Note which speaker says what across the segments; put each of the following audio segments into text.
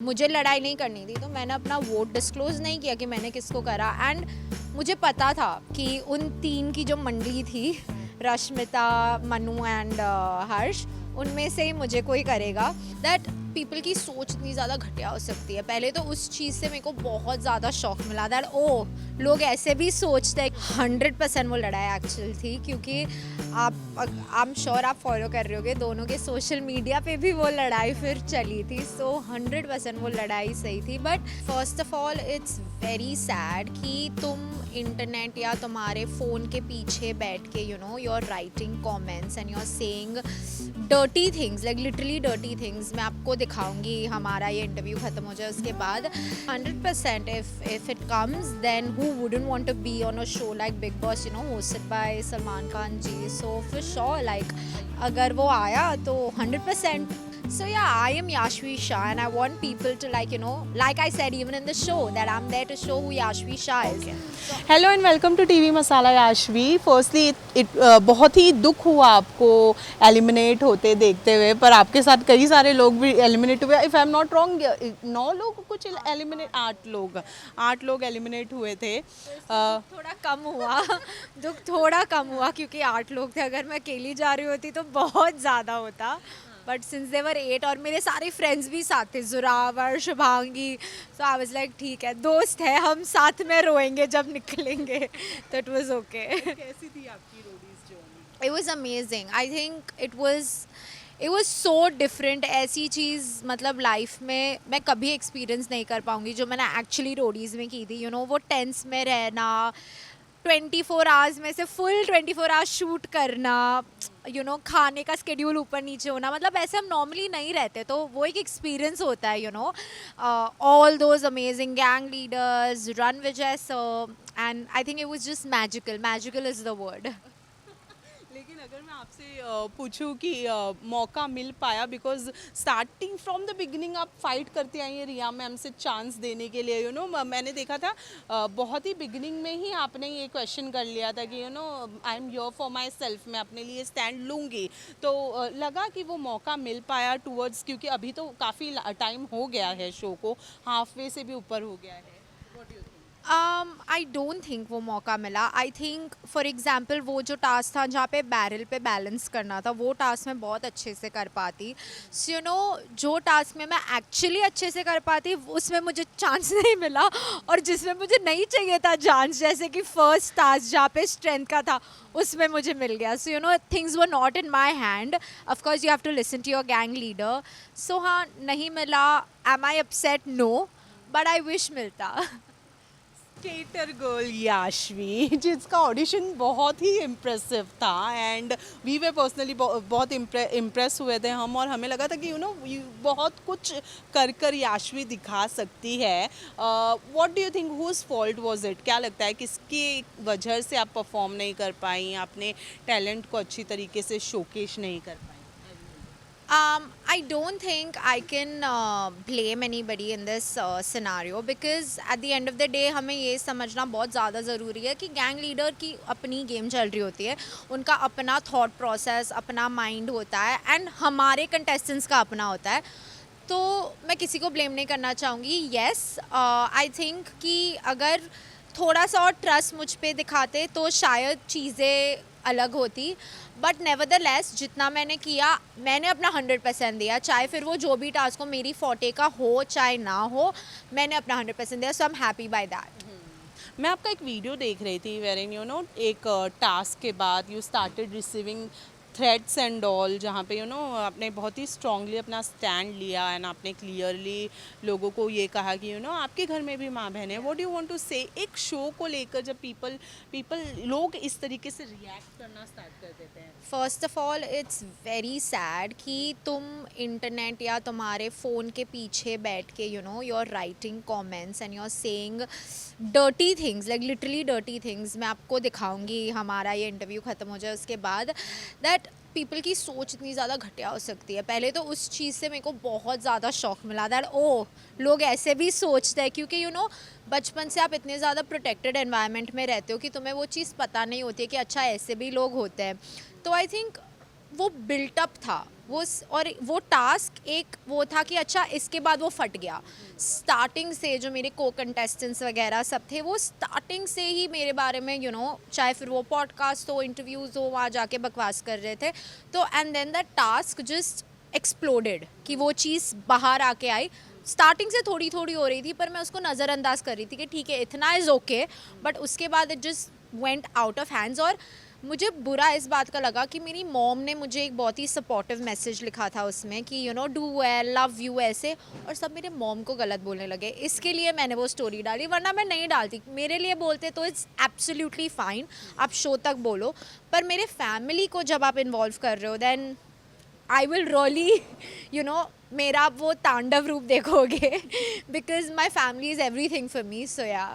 Speaker 1: मुझे लड़ाई नहीं करनी थी तो मैंने अपना वोट डिस्क्लोज नहीं किया कि मैंने किसको करा। एंड मुझे पता था कि उन तीन की जो मंडली थी, रश्मिता, मनु एंड हर्ष, उनमें से ही मुझे कोई करेगा। दैट पीपल की सोच इतनी ज़्यादा घटिया हो सकती है। पहले तो उस चीज़ से मेरे को बहुत ज़्यादा शौक मिला दैट ओ लोग ऐसे भी सोचते हैं। 100% वो लड़ाई एक्चुअल थी, क्योंकि आई एम श्योर आप फॉलो कर रहे होगे, दोनों के सोशल मीडिया पे भी वो लड़ाई फिर चली थी। सो 100% वो लड़ाई सही थी। But first of all it's very sad कि तुम इंटरनेट या तुम्हारे फ़ोन के पीछे बैठ के you are writing comments and you are saying dirty things, like literally dirty things. मैं आपको दिखाऊंगी, हमारा ये इंटरव्यू ख़त्म हो जाए उसके बाद। 100% if it comes, then who wouldn't want to be on a show like Big Boss, hosted by Salman Khan ji. So for sure, like अगर वो आया तो 100%. So yeah, I am Yashvi Shah and I want people to like I said even in the show, that I'm there to show who Yashvi Shah is.
Speaker 2: Hello and welcome to TV masala Yashvi. Firstly बहुत ही दुख हुआ आपको eliminate होते देखते हुए, पर आपके साथ कई सारे लोग भी एलिमिनेट हुए। If I am not wrong 9 लोग कुछ एलिमिनेट 8 लोग एलिमिनेट हुए थे।
Speaker 1: थोड़ा कम हुआ दुख थोड़ा कम हुआ क्योंकि 8 लोग थे। अगर मैं अकेली जा रही होती तो बहुत ज़्यादा होता। बट सिंस देवर 8 और मेरे सारे फ्रेंड्स भी साथ थे, जुरावर, शुभांगी, सो आई वाज लाइक ठीक है, दोस्त है, हम साथ में रोएंगे जब निकलेंगे। तो इट वाज ओके।
Speaker 2: कैसी थी आपकी Roadies journey?
Speaker 1: It was amazing. I think it was so different. ऐसी चीज़ मतलब लाइफ में मैं कभी एक्सपीरियंस नहीं कर पाऊँगी जो मैंने एक्चुअली रोडीज़ में की थी। वो टेंस में रहना, 24 आवर्स में से फुल 24 आवर्स शूट करना, खाने का स्केड्यूल ऊपर नीचे होना, मतलब ऐसे हम नॉर्मली नहीं रहते। तो वो एक एक्सपीरियंस होता है। All those amazing gang leaders, run Vijay sir, and I think it was just magical is the word.
Speaker 2: लेकिन अगर मैं आपसे पूछूं कि मौका मिल पाया, because starting from the beginning आप फाइट करती आई हैं रिया मैम से चांस देने के लिए। मैंने देखा था बहुत ही बिगिनिंग में ही आपने ये क्वेश्चन कर लिया था कि I am your for my self, मैं अपने लिए स्टैंड लूँगी। तो लगा कि वो मौका मिल पाया टूवर्ड्स, क्योंकि अभी तो काफ़ी टाइम हो गया है शो को, हाफ वे से भी ऊपर हो गया है।
Speaker 1: आई डोंट थिंक वो मौका मिला। आई थिंक फॉर एग्जाम्पल वो जो टास्क था जहाँ पे बैरल पे बैलेंस करना था, वो टास्क मैं बहुत अच्छे से कर पाती। सो जो टास्क में मैं एक्चुअली अच्छे से कर पाती उसमें मुझे चांस नहीं मिला, और जिसमें मुझे नहीं चाहिए था चांस, जैसे कि फर्स्ट टास्क जहाँ पे स्ट्रेंथ का था, उसमें मुझे मिल गया। So things were not in my hand. Of course you have to listen to your gang leader. So हाँ, नहीं मिला। Am I upset? No, but I wish मिलता।
Speaker 2: स्केटर गर्ल याशवी, जिसका ऑडिशन बहुत ही इम्प्रेसिव था, एंड वी वे पर्सनली बहुत impress हुए थे हम, और हमें लगा था कि बहुत कुछ कर याशवी दिखा सकती है। What do you think, whose fault was it? क्या लगता है किसकी वजह से आप परफॉर्म नहीं कर पाई, आपने टैलेंट को अच्छी तरीके से शोकेश नहीं कर पाई?
Speaker 1: I don't think I can blame anybody in this scenario, because at the end of the day हमें ये समझना बहुत ज़्यादा ज़रूरी है कि गैंग लीडर की अपनी गेम चल रही होती है, उनका अपना थॉट प्रोसेस, अपना माइंड होता है, एंड हमारे कंटेस्टेंट्स का अपना होता है। तो मैं किसी को ब्लेम नहीं करना चाहूँगी। येस, आई थिंक कि अगर थोड़ा सा और ट्रस्ट मुझ पे दिखाते तो शायद चीज़ें अलग होती। बट नेवरदलेस जितना मैंने किया, मैंने अपना 100% दिया, चाहे फिर वो जो भी टास्क हो मेरी फोर्टे का हो चाहे ना हो, मैंने अपना 100% दिया। So I am happy by that.
Speaker 2: मैं आपका एक वीडियो देख रही थी वेरिन एक टास्क के बाद you started receiving threats and all, जहाँ पे आपने बहुत ही स्ट्रांगली अपना स्टैंड लिया, एंड आपने क्लियरली लोगों को ये कहा कि आपके घर में भी माँ बहन है। What do you want to say एक शो को लेकर, जब पीपल लोग इस तरीके से रिएक्ट करना स्टार्ट कर देते हैं?
Speaker 1: First of all it's very sad कि तुम इंटरनेट या तुम्हारे फ़ोन के पीछे बैठ के you are writing comments and you are saying dirty things, like literally dirty things. मैं आपको दिखाऊंगी, हमारा ये इंटरव्यू ख़त्म हो जाए उसके बाद, दैट पीपल की सोच इतनी ज़्यादा घटिया हो सकती है। पहले तो उस चीज़ से मेरे को बहुत ज़्यादा शौक मिला दैट ओ लोग ऐसे भी सोचते हैं, क्योंकि बचपन से आप इतने ज़्यादा प्रोटेक्टेड एनवायरनमेंट में रहते हो कि तुम्हें वो चीज़ पता नहीं होती है कि अच्छा ऐसे भी लोग होते हैं। तो आई थिंक वो बिल्टअप था और वो टास्क एक वो था कि अच्छा इसके बाद वो फट गया। स्टार्टिंग से जो मेरे को कंटेस्टेंट्स वगैरह सब थे वो स्टार्टिंग से ही मेरे बारे में चाहे फिर वो पॉडकास्ट हो, इंटरव्यूज़ हो, वहाँ जाके बकवास कर रहे थे। तो and then that task just exploded कि वो चीज़ बाहर आके आई। स्टार्टिंग से थोड़ी थोड़ी हो रही थी पर मैं उसको नज़रअंदाज कर रही थी कि ठीक है इतना इज़ ओके, बट उसके बाद it just went out of hands. और मुझे बुरा इस बात का लगा कि मेरी मॉम ने मुझे एक बहुत ही सपोर्टिव मैसेज लिखा था उसमें कि डू वेल, लव यू, ऐसे, और सब मेरे मॉम को गलत बोलने लगे। इसके लिए मैंने वो स्टोरी डाली, वरना मैं नहीं डालती। मेरे लिए बोलते तो इट्स एब्सोल्युटली फाइन, आप शो तक बोलो, पर मेरे फैमिली को जब आप इन्वॉल्व कर रहे हो देन आई विल रियली मेरा आप वो तांडव रूप देखोगे because my family is everything for me. So yeah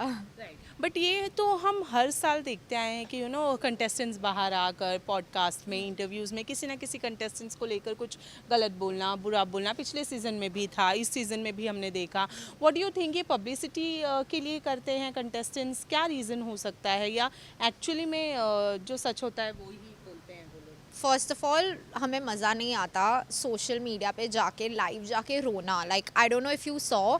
Speaker 2: but ये तो हम हर साल देखते आए हैं कि कंटेस्टेंट्स बाहर आकर पॉडकास्ट में, इंटरव्यूज़ में किसी ना किसी कंटेस्टेंट्स को लेकर कुछ गलत बोलना, बुरा बोलना। पिछले सीज़न में भी था, इस सीज़न में भी हमने देखा। व्हाट डू यू थिंक, ये पब्लिसिटी के लिए करते हैं कंटेस्टेंट्स? क्या रीज़न हो सकता है, या एक्चुअली में जो सच होता है वो ही बोलते हैं वो लोग?
Speaker 1: फर्स्ट ऑफ ऑल हमें मज़ा नहीं आता सोशल मीडिया पे जाके लाइव जाके रोना। Like I don't know if you saw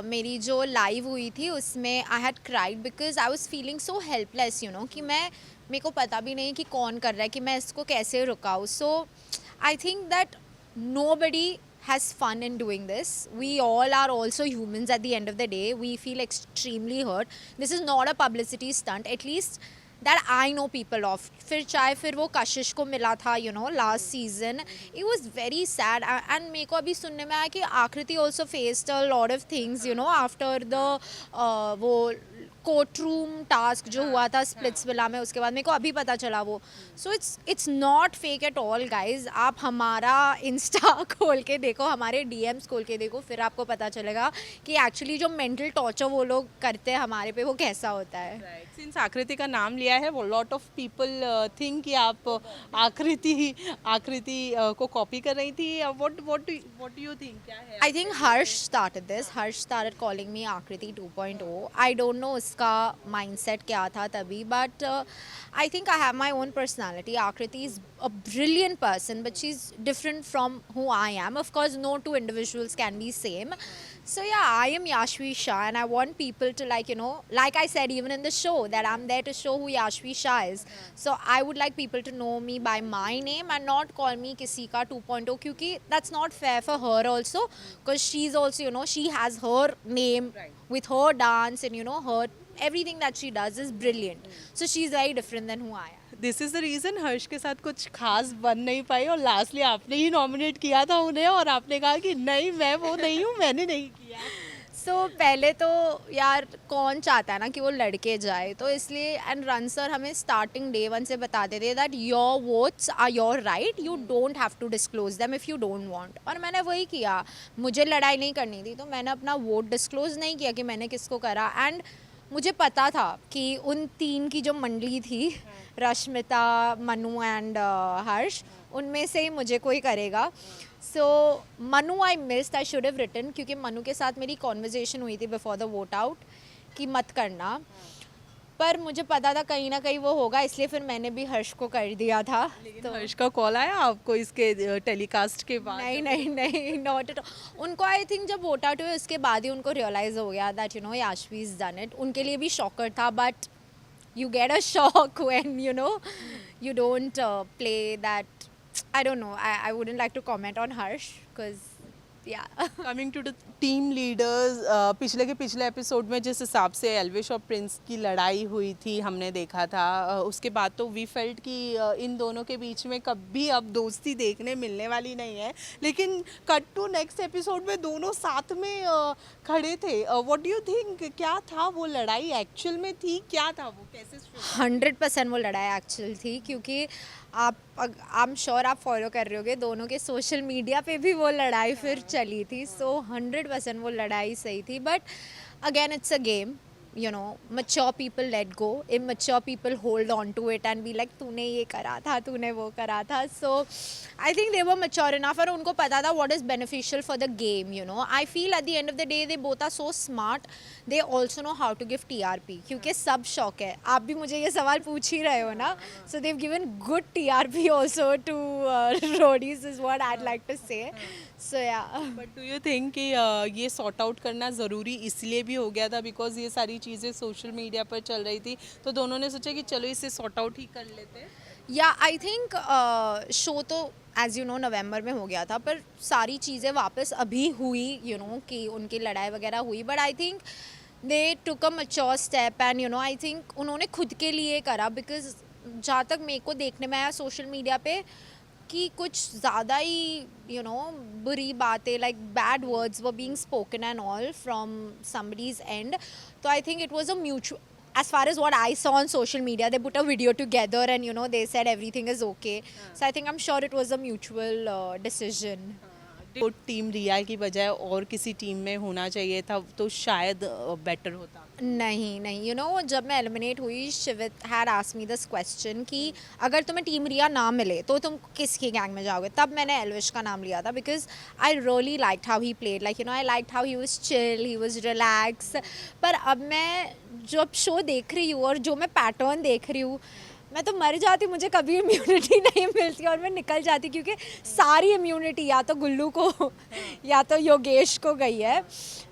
Speaker 1: मेरी जो लाइव हुई थी उसमें I had cried because I was feeling so helpless कि मेरे को पता भी नहीं कि कौन कर रहा है, कि मैं इसको कैसे रुकाऊँ। So I think that nobody has fun in doing this. We all are also humans at the end of the day. We feel extremely hurt. This is not a publicity stunt, at least that I know people of. फिर वो कशिश को मिला था last season. It was very sad and मेरे को अभी सुनने में आया कि आकृति also faced a lot of things after the वो कोर्ट रूम टास्क जो हुआ था स्प्लिट्स विला में, उसके बाद मेरे को अभी पता चला वो। So it's not fake at all guys. आप हमारा इंस्टा खोल के देखो, हमारे डीएम्स खोल के देखो, फिर आपको पता चलेगा कि एक्चुअली जो मेंटल टॉर्चर वो लोग करते हैं हमारे पे वो कैसा होता है।
Speaker 2: सिंस आकृति का नाम लिया है, वो लॉट ऑफ पीपल थिंक कि आप आकृति को कॉपी कर रही थी। व्हाट डू यू थिंक, क्या है?
Speaker 1: I think Harsh started this. Harsh started calling me Akriti 2.0. I don't know उसका mindset क्या था तभी, but I think I have my own personality. Akriti is a brilliant person, but she's different from who I am. Of course, no two individuals can be same. So yeah, I am Yashvi Shah, and I want people to like I said even in the show, that I'm there to show who Yashvi Shah is. So I would like people to know me by my name and not call me किसी का 2.0, क्योंकि that's not fair for her also, because she's also she has her name with her dance and her everything that she does is brilliant. So she's very different than who I am.
Speaker 2: This is the reason Harsh के साथ कुछ खास बन नहीं पाई, और lastly आपने ही nominate किया था उन्हें, और आपने कहा कि नहीं मैं वो नहीं हूँ, मैंने नहीं किया।
Speaker 1: सो पहले तो यार कौन चाहता है ना कि वो लड़के जाए, तो इसलिए एंड रन सर हमें स्टार्टिंग डे 1 से बताते थे that your votes are your right, you don't have to disclose them if you don't want. और मैंने वही किया, मुझे लड़ाई नहीं करनी थी तो मैंने अपना वोट डिस्क्लोज नहीं किया कि मैंने किसको करा। एंड मुझे पता था कि उन 3 की जो मंडली थी, रश्मिता, मनु एंड हर्ष, उनमें से ही मुझे कोई करेगा। So Manu I missed, I should have written, क्योंकि मनु के साथ मेरी कॉन्वर्जेशन हुई थी बिफोर द वोट आउट कि मत करना, पर मुझे पता था कहीं ना कहीं वो होगा, इसलिए फिर मैंने भी हर्ष को कर दिया था।
Speaker 2: तो हर्ष का कॉल आया आपको इसके टेलीकास्ट के बाद?
Speaker 1: नहीं नॉट एट। उनको आई थिंक जब वोट आउट हुए उसके बाद ही उनको रियलाइज़ हो गया दैट याशवी इज़ डन इट। उनके लिए भी शॉकर था, but you get a shock when you don't play that. I don't know, I wouldn't like to comment on Harsh because yeah.
Speaker 2: Coming to the team leaders, पिछले के पिछले episode में जिस हिसाब से एल्विश और प्रिंस की लड़ाई हुई थी हमने देखा था, उसके बाद तो वी फेल्ट कि इन दोनों के बीच में कभी अब दोस्ती देखने मिलने वाली नहीं है। लेकिन कट टू नेक्स्ट एपिसोड में दोनों साथ में खड़े थे। व्हाट डू यू थिंक, क्या था वो लड़ाई, एक्चुअल में थी क्या था वो, कैसे?
Speaker 1: 100% वो लड़ाई एक्चुअल थी, क्योंकि आई एम श्योर आप फॉलो कर रहे होगे, दोनों के सोशल मीडिया पे भी वो लड़ाई फिर चली थी। सो 100% वो लड़ाई सही थी, but again it's a game, you know, mature people let go, immature people hold on to it and be like तूने ये करा था, तूने वो करा था. So I think they were mature enough और उनको पता था what is beneficial for the game, you know. I feel at the end of the day they both are so smart, they also know how to give TRP क्योंकि सब शौक है. आप भी मुझे ये सवाल पूछ ही रहे हो ना. So they've given good TRP also to roadies is what I'd like to say. So yeah.
Speaker 2: But do you think कि ये सॉर्ट आउट करना ज़रूरी इसलिए भी हो गया था बिकॉज ये सारी चीज़ें सोशल मीडिया पर चल रही थी तो दोनों ने सोचा कि चलो इसे सॉर्ट आउट ही कर लेते हैं.
Speaker 1: या आई थिंक शो तो एज यू नो नवंबर में हो गया था पर सारी चीज़ें वापस अभी हुई यू नो कि उनकी लड़ाई वगैरह हुई. But I think they took a mature step and you know I think उन्होंने खुद के लिए करा. बिकॉज जहाँ तक मेरे को देखने में आया सोशल मीडिया पे कि कुछ ज़्यादा ही यू नो बुरी बातें like bad words were being spoken and all from somebody's end. तो I think it was a mutual as far as what I saw on social media, they put a video together and you know they said everything is okay. So I think I'm sure it was a mutual decision.
Speaker 2: तो team रिया की बजाय और किसी team में होना चाहिए था तो शायद बेटर होता.
Speaker 1: नहीं यू नो जब मैं एलिमिनेट हुई Shivit had asked me this question कि अगर तुम्हें टीम रिया ना मिले तो तुम किसकी गैंग में जाओगे. तब मैंने एल्विश का नाम लिया था because I really liked how he played like you know I liked how he was chill he was relax. पर अब मैं जब शो देख रही हूँ और जो मैं पैटर्न देख रही हूँ मैं तो मर जाती. मुझे कभी इम्यूनिटी नहीं मिलती और मैं निकल जाती क्योंकि सारी इम्यूनिटी या तो गुल्लू को या तो योगेश को गई है.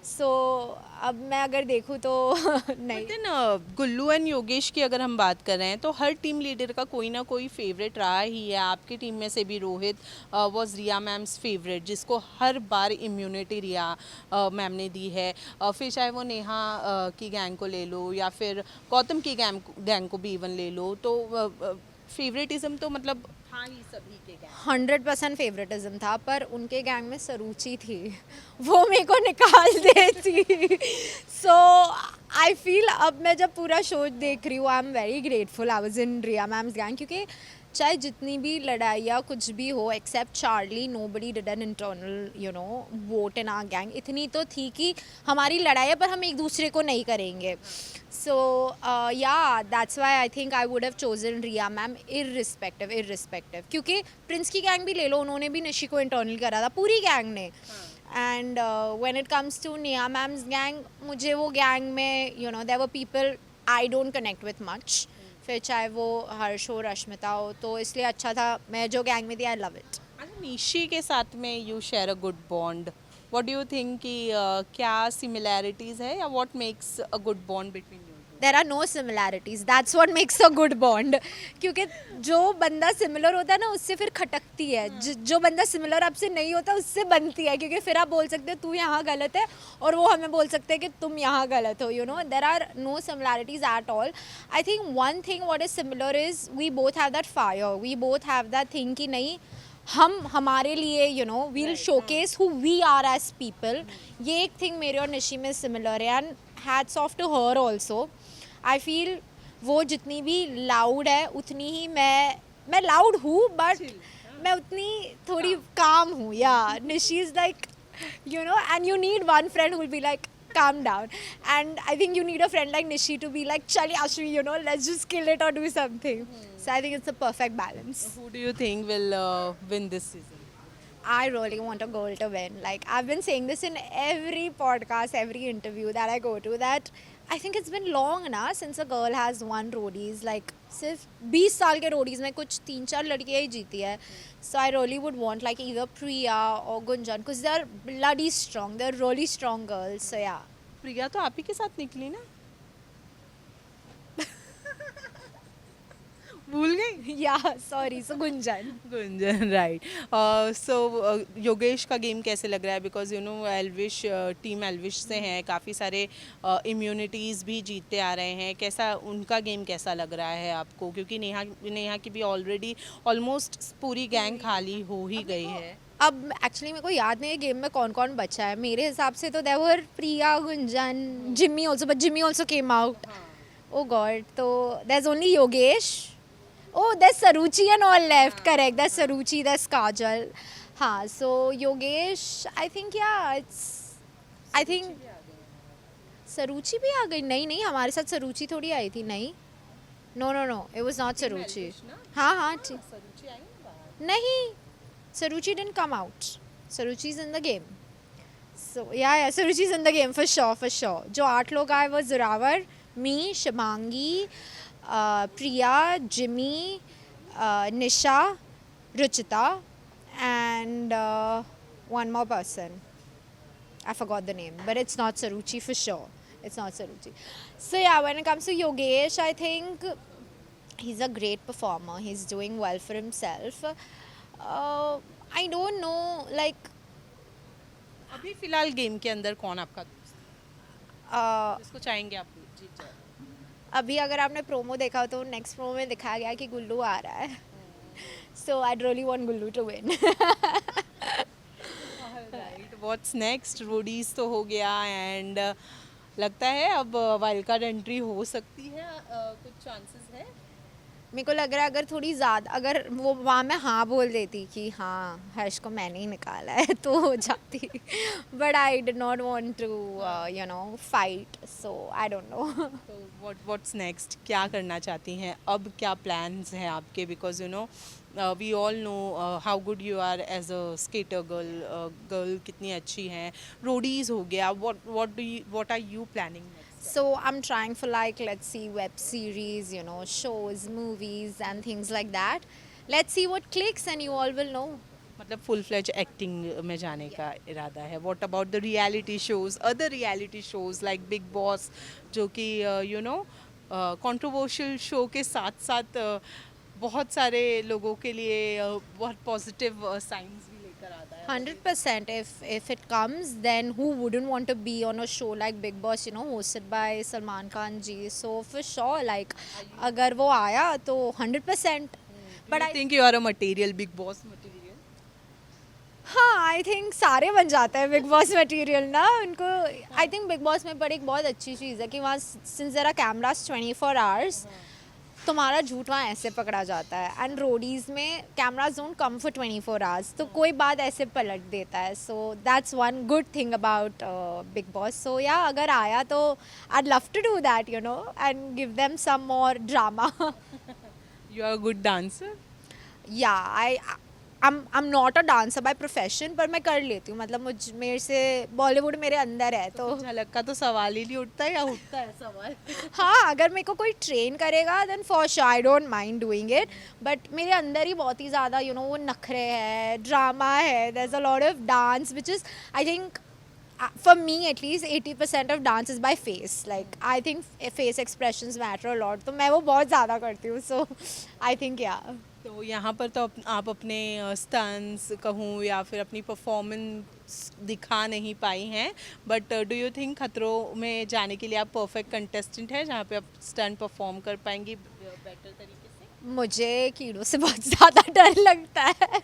Speaker 1: सो अब मैं अगर देखूँ तो नहीं.
Speaker 2: देन गुल्लू एंड योगेश की अगर हम बात कर रहे हैं तो हर टीम लीडर का कोई ना कोई फेवरेट रहा ही है. आपकी टीम में से भी Rohit was Riya ma'am's favourite जिसको हर बार इम्यूनिटी रिया मैम ने दी है. फिर चाहे वो नेहा की गैंग को ले लो या फिर गौतम की गैंग को भी इवन ले लो तो फेवरेटिज्म तो मतलब हाँ ही सभी के गैंग
Speaker 1: 100% फेवरेटिज्म था. पर उनके गैंग में सरूची थी वो मेरे को निकाल देती. सो आई फील अब मैं जब पूरा शो देख रही हूँ I am very grateful I was in Riya ma'am's gang क्योंकि चाहे जितनी भी लड़ाई या कुछ भी हो except Charlie nobody did an internal you know vote in our gang. इतनी तो थी कि हमारी लड़ाई है पर हम एक दूसरे को नहीं करेंगे. So ya that's why I think I would have chosen Riya ma'am irrespective क्योंकि प्रिंस की गैंग भी ले लो उन्होंने भी निशी को इंटरनल करा था पूरी गैंग ने. And when it comes to Neha ma'am's gang मुझे वो गैंग में you know there were people I don't connect with much. फिर चाहे वो हर्ष हो रश्मिता हो तो इसलिए अच्छा था मैं जो गैंग में थी आई लव इट.
Speaker 2: अच्छा निशी के साथ में you share a good bond. What do you think कि क्या सिमिलैरिटीज है या what makes a good bond between you.
Speaker 1: There are no similarities that's what makes a good bond. क्योंकि जो बंदा सिमिलर होता है ना उससे फिर खटकती है. जो बंदा सिमिलर आपसे नहीं होता उससे बनती है क्योंकि फिर आप बोल सकते हो तू यहाँ गलत है और वो हमें बोल सकते हैं कि तुम यहाँ गलत हो. You know there are no similarities at all. I think one thing what is similar is we both have that fire we both have that thing कि नहीं हम हमारे लिए you know will showcase who we are as people. ये एक thing मेरे और निशी में सिमिलर है and hats off to her also. I feel वो जितनी भी लाउड है उतनी ही मैं लाउड हूँ बट मैं उतनी थोड़ी काम हूँ. या Nishi is like you know and you need one friend who will be like calm down and I think you need a friend like Nishi to be like chali Ashmi you know let's just kill it or do something. So I think it's a perfect balance.
Speaker 2: Who do you think will win this season?
Speaker 1: I really want a girl to win. Like I've been saying this in every podcast, every interview that I go to that I think it's been long ना since a girl has won roadies. Like सिर्फ 20 साल के roadies में कुछ 3-4 लड़कियाँ ही जीती है. So I really would want like either Priya or Gunjan because they are bloody strong. They are really strong girls. So yeah.
Speaker 2: प्रिया तो आप ही के साथ निकली ना. भूल गई.
Speaker 1: Yeah, sorry. So Gunjan.
Speaker 2: Gunjan right. So Yogesh का गेम कैसे लग रहा है because you know Elvish team Elvish से हैं काफ़ी सारे इम्यूनिटीज़ भी जीतते आ रहे हैं. कैसा उनका गेम कैसा लग रहा है आपको क्योंकि नेहा की भी ऑलरेडी ऑलमोस्ट पूरी गैंग खाली हो ही गई है.
Speaker 1: अब एक्चुअली मेरे को याद नहीं है गेम में कौन कौन बचा है. मेरे हिसाब से तो there were Priya Gunjan Jimmy also but Jimmy also came out. Oh God. तो there is only Yogesh. Oh, there's Saruchi and all left. Correct. There's Saruchi, there's Kajal. हाँ, so Yogesh, I think yeah, it's. I think सरूची भी आ गई? नहीं नहीं, हमारे साथ सरूची थोड़ी आई थी, नहीं, no no no, it was not Saruchi. हाँ हाँ ठीक,
Speaker 2: सरूची आई ना बाहर।
Speaker 1: नहीं, Saruchi didn't come out, Saruchi is in the game. So yeah Saruchi is in the game for sure, for sure. जो 8 लोग आए वो Zorawar, me, Shimangi, Priya, Jimmy, Nisha, Ruchita and one more person. I forgot the name, but it's not Saruchi for sure. It's not Saruchi. So yeah, when it comes to Yogesh, I think he's a great performer. He's doing well for himself. I don't know, like
Speaker 2: अभी फिलहाल game के अंदर कौन आपका दोस्त
Speaker 1: uh,
Speaker 2: जिसको चाहेंगे आप जीत जाए?
Speaker 1: अभी अगर आपने प्रोमो देखा हो तो नेक्स्ट प्रोमो में दिखाया गया कि गुल्लू आ रहा है. So I'd really want Gullu to win.
Speaker 2: Right, what's next? Roadies तो हो गया एंड लगता है अब वाइल्ड कार्ड एंट्री हो सकती है, कुछ चांसेस है?
Speaker 1: मेरे को लग रहा है अगर थोड़ी ज़्यादा, अगर वो वहाँ मैं हाँ बोल देती कि हाँ हर्ष को मैंने ही निकाला है तो हो जाती, but I did not want to you know fight, so I don't know.
Speaker 2: तो व्हाट्स नेक्स्ट, क्या करना चाहती हैं अब, क्या प्लान्स हैं आपके? Because you know we all know how good you are as a skater girl कितनी अच्छी हैं, रोडीज हो गया, what are you planning next?
Speaker 1: So I'm trying for, like, let's see, web series, you know, shows, movies and things like that. Let's see what clicks and you all will know.
Speaker 2: मतलब full fledge acting में जाने का इरादा है? What about the reality shows, other reality shows like big boss, जो कि you know controversial show के साथ साथ बहुत सारे लोगों के लिए बहुत पॉजिटिव साइंस भी लेकर आता है?
Speaker 1: 100%. If it comes, then who wouldn't want to be on a show like Big Boss, you know, hosted by Salman Khan ji? So for sure, like, अगर वो आया तो 100%.
Speaker 2: But I think you are a material, Bigg Boss material?
Speaker 1: हाँ, I think सारे बन जाते हैं big Boss material ना उनको. आई थिंक बिग बॉस में पर एक बहुत अच्छी चीज़ है कि वहाँ since there are cameras 24 hours, तुम्हारा झूठ वहाँ ऐसे पकड़ा जाता है. एंड रोडीज़ में cameras don't come for 24 hours, तो कोई बात ऐसे पलट देता है. So that's one good thing about Bigg Boss. So yeah अगर आया तो I love to do that, you know, and give them some more drama.
Speaker 2: You are a good dancer?
Speaker 1: Yeah I'm not a dancer by profession, पर मैं कर लेती हूँ. मतलब मेरे से बॉलीवुड मेरे अंदर है तो
Speaker 2: झलक का तो सवाल ही नहीं उठता, या उठता है सवाल?
Speaker 1: हाँ, अगर मेरे को कोई ट्रेन करेगा then for sure I don't mind doing it. But मेरे अंदर ही बहुत ही ज़्यादा यू नो वो नखरे है, ड्रामा है, there is a lot of dance which is, I think for me at least 80% of dance is by face. Like I think face expressions matter a lot, तो मैं वो बहुत ज़्यादा करती हूँ. So I think yeah.
Speaker 2: तो यहाँ पर तो आप अपने स्टंट्स कहूँ या फिर अपनी परफॉर्मेंस दिखा नहीं पाई हैं, बट डू यू थिंक खतरों में जाने के लिए आप परफेक्ट कंटेस्टेंट है जहाँ पे आप स्टंट परफॉर्म कर पाएंगी बेटर तरीके से?
Speaker 1: मुझे कीड़ों से बहुत ज़्यादा डर लगता है.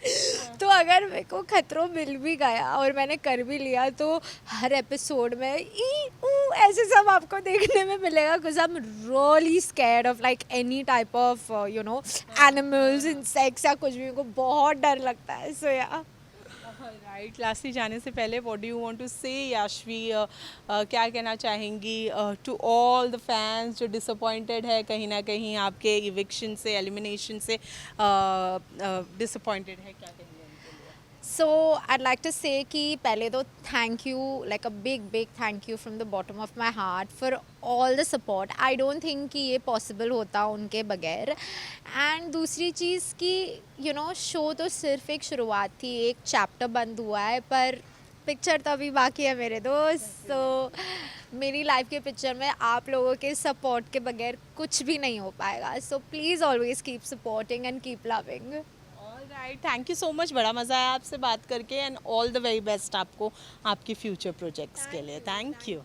Speaker 1: तो अगर मेरे को खतरों मिल भी गया और मैंने कर भी लिया तो हर एपिसोड में ई ऊ ऐसे सब आपको देखने में मिलेगा. Because I am really scared of like any type of you know animals, insects या कुछ भी. मेरे को बहुत डर लगता है. सो या
Speaker 2: राइट, लास्टली जाने से पहले what do you want to say Yashvi, क्या कहना चाहेंगी टू ऑल द फैंस जो डिसअपॉइंटेड है कहीं ना कहीं आपके इविक्शन से, एलिमिनेशन से डिसअपॉइंटेड है, क्या कहेंगे उनके लिए?
Speaker 1: So I'd like to say कि पहले तो thank you, like a big thank you from the bottom of my heart for all the support. I don't think कि ये possible होता उनके बगैर. And दूसरी चीज़ कि you know शो तो सिर्फ एक शुरुआत थी, एक चैप्टर बंद हुआ है, पर पिक्चर तो अभी बाकी है मेरे दोस्त. तो मेरी लाइफ के पिक्चर में आप लोगों के सपोर्ट के बगैर कुछ भी नहीं हो पाएगा. So please always keep supporting and keep loving.
Speaker 2: Right, thank you so much, बड़ा मज़ा आया आपसे बात करके and all the very best आपको आपके फ्यूचर प्रोजेक्ट्स के लिए. Thank you.